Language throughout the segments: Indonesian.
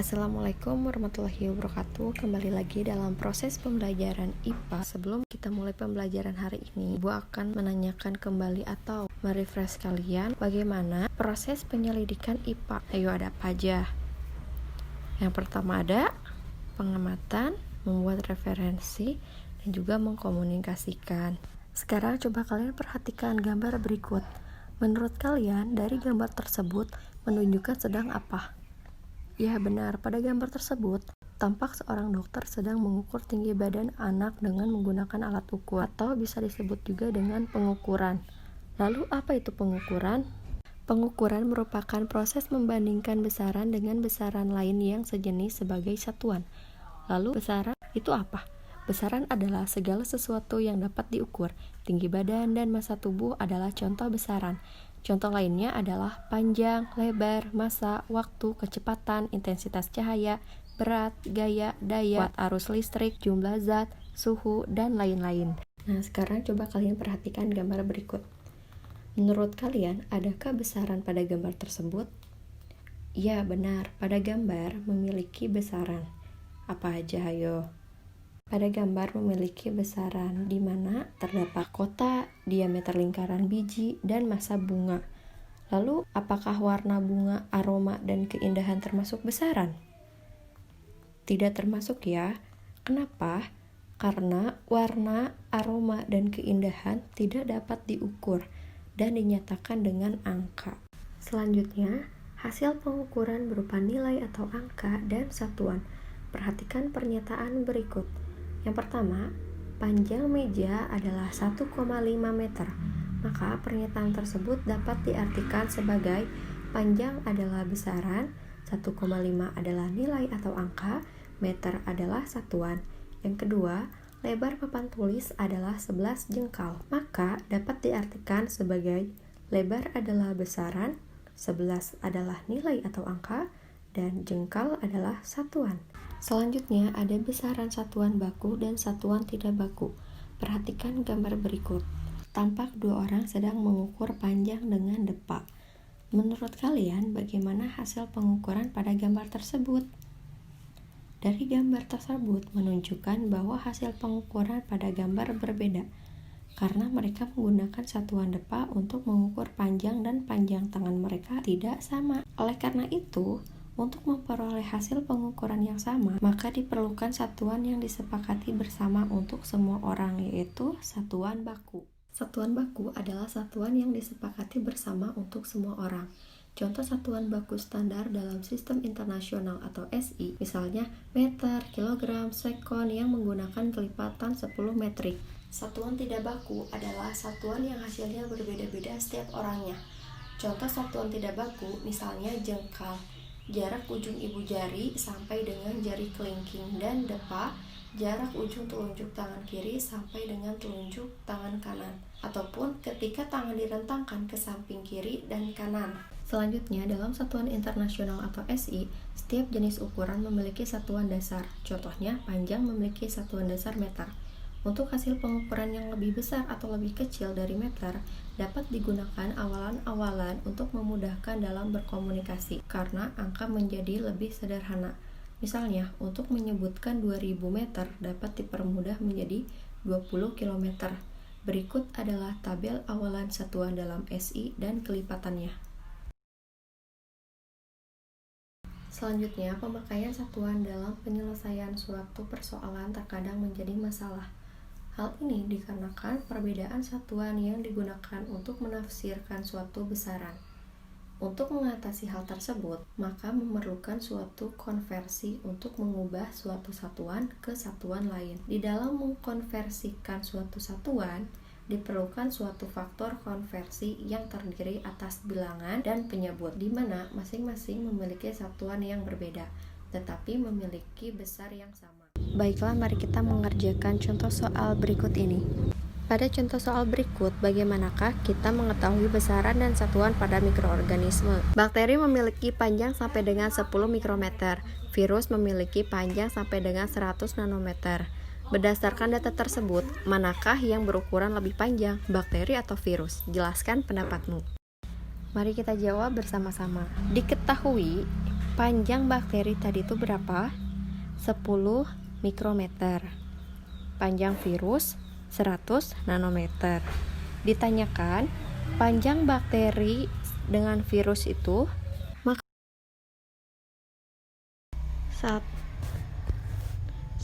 Assalamualaikum warahmatullahi wabarakatuh. Kembali lagi dalam proses pembelajaran IPA. Sebelum kita mulai pembelajaran hari ini, Ibu akan menanyakan kembali atau merefresh kalian bagaimana proses penyelidikan IPA. Ayo, ada apa aja? Yang pertama ada pengamatan, membuat referensi, dan juga mengkomunikasikan. Sekarang coba kalian perhatikan gambar berikut. Menurut kalian, dari gambar tersebut menunjukkan sedang apa? Ya benar, pada gambar tersebut tampak seorang dokter sedang mengukur tinggi badan anak dengan menggunakan alat ukur atau bisa disebut juga dengan pengukuran. Lalu apa itu pengukuran? Pengukuran merupakan proses membandingkan besaran dengan besaran lain yang sejenis sebagai satuan. Lalu besaran itu apa? Besaran adalah segala sesuatu yang dapat diukur. Tinggi badan dan massa tubuh adalah contoh besaran. Contoh lainnya adalah panjang, lebar, massa, waktu, kecepatan, intensitas cahaya, berat, gaya, daya, kuat arus listrik, jumlah zat, suhu, dan lain-lain. Nah, sekarang coba kalian perhatikan gambar berikut. Menurut kalian, adakah besaran pada gambar tersebut? Ya, benar. Pada gambar memiliki besaran. Apa aja, ayo? Pada gambar memiliki besaran di mana terdapat kota, diameter lingkaran biji, dan massa bunga. Lalu, apakah warna bunga, aroma, dan keindahan termasuk besaran? Tidak termasuk ya. Kenapa? Karena warna, aroma, dan keindahan tidak dapat diukur dan dinyatakan dengan angka. Selanjutnya, hasil pengukuran berupa nilai atau angka dan satuan. Perhatikan pernyataan berikut. Yang pertama, panjang meja adalah 1,5 meter. Maka pernyataan tersebut dapat diartikan sebagai panjang adalah besaran, 1,5 adalah nilai atau angka, meter adalah satuan. Yang kedua, lebar papan tulis adalah 11 jengkal. Maka dapat diartikan sebagai lebar adalah besaran, 11 adalah nilai atau angka, dan jengkal adalah satuan. Selanjutnya ada besaran satuan baku dan satuan tidak baku. Perhatikan gambar berikut. Tampak dua orang sedang mengukur panjang dengan depa. Menurut kalian, bagaimana hasil pengukuran pada gambar tersebut? Dari gambar tersebut menunjukkan bahwa hasil pengukuran pada gambar berbeda, karena mereka menggunakan satuan depa untuk mengukur panjang dan panjang tangan mereka tidak sama. Oleh karena itu, untuk memperoleh hasil pengukuran yang sama, maka diperlukan satuan yang disepakati bersama untuk semua orang, yaitu satuan baku. Satuan baku adalah satuan yang disepakati bersama untuk semua orang. Contoh satuan baku standar dalam sistem internasional atau SI, misalnya meter, kilogram, sekon yang menggunakan kelipatan 10 metrik. Satuan tidak baku adalah satuan yang hasilnya berbeda-beda setiap orangnya. Contoh satuan tidak baku, misalnya jengkal, jarak ujung ibu jari sampai dengan jari kelingking, dan depa, jarak ujung telunjuk tangan kiri sampai dengan telunjuk tangan kanan, ataupun ketika tangan direntangkan ke samping kiri dan kanan. Selanjutnya, dalam satuan internasional atau SI, setiap jenis ukuran memiliki satuan dasar. Contohnya, panjang memiliki satuan dasar meter. Untuk hasil pengukuran yang lebih besar atau lebih kecil dari meter, dapat digunakan awalan-awalan untuk memudahkan dalam berkomunikasi, karena angka menjadi lebih sederhana. Misalnya, untuk menyebutkan 2000 meter dapat dipermudah menjadi 20 km. Berikut adalah tabel awalan satuan dalam SI dan kelipatannya. Selanjutnya, pemakaian satuan dalam penyelesaian suatu persoalan terkadang menjadi masalah. Hal ini dikarenakan perbedaan satuan yang digunakan untuk menafsirkan suatu besaran. Untuk mengatasi hal tersebut, maka memerlukan suatu konversi untuk mengubah suatu satuan ke satuan lain. Di dalam mengkonversikan suatu satuan, diperlukan suatu faktor konversi yang terdiri atas bilangan dan penyebut, di mana masing-masing memiliki satuan yang berbeda, tetapi memiliki besar yang sama. Baiklah, mari kita mengerjakan contoh soal berikut ini. Pada contoh soal berikut, bagaimanakah kita mengetahui besaran dan satuan pada mikroorganisme? Bakteri memiliki panjang sampai dengan 10 mikrometer. Virus memiliki panjang sampai dengan 100 nanometer. Berdasarkan data tersebut, manakah yang berukuran lebih panjang, bakteri atau virus? Jelaskan pendapatmu. Mari kita jawab bersama-sama. Diketahui Panjang bakteri tadi itu berapa? 10 mikrometer. Panjang virus 100 nanometer. Ditanyakan, panjang bakteri dengan virus itu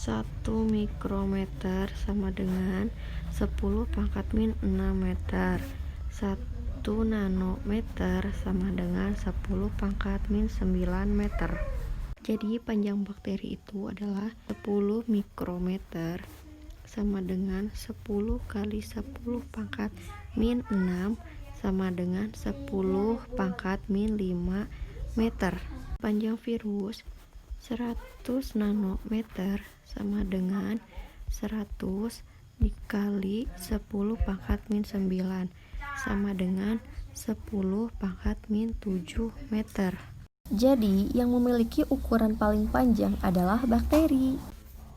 1 mikrometer sama dengan 10 pangkat min 6 meter. 1 nanometer sama dengan 10 pangkat min 9 meter. Jadi panjang bakteri itu adalah 10 mikrometer sama dengan 10 kali 10 pangkat min 6 sama dengan 10 pangkat min 5 meter. Panjang virus 100 nanometer sama dengan 100 dikali 10 pangkat min 9 sama dengan 10 pangkat min 7 meter. Jadi yang memiliki ukuran paling panjang adalah bakteri.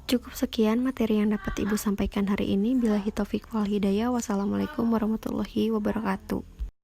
Cukup sekian materi yang dapat Ibu sampaikan hari ini. Billahi taufik wal hidayah. Wassalamualaikum warahmatullahi wabarakatuh.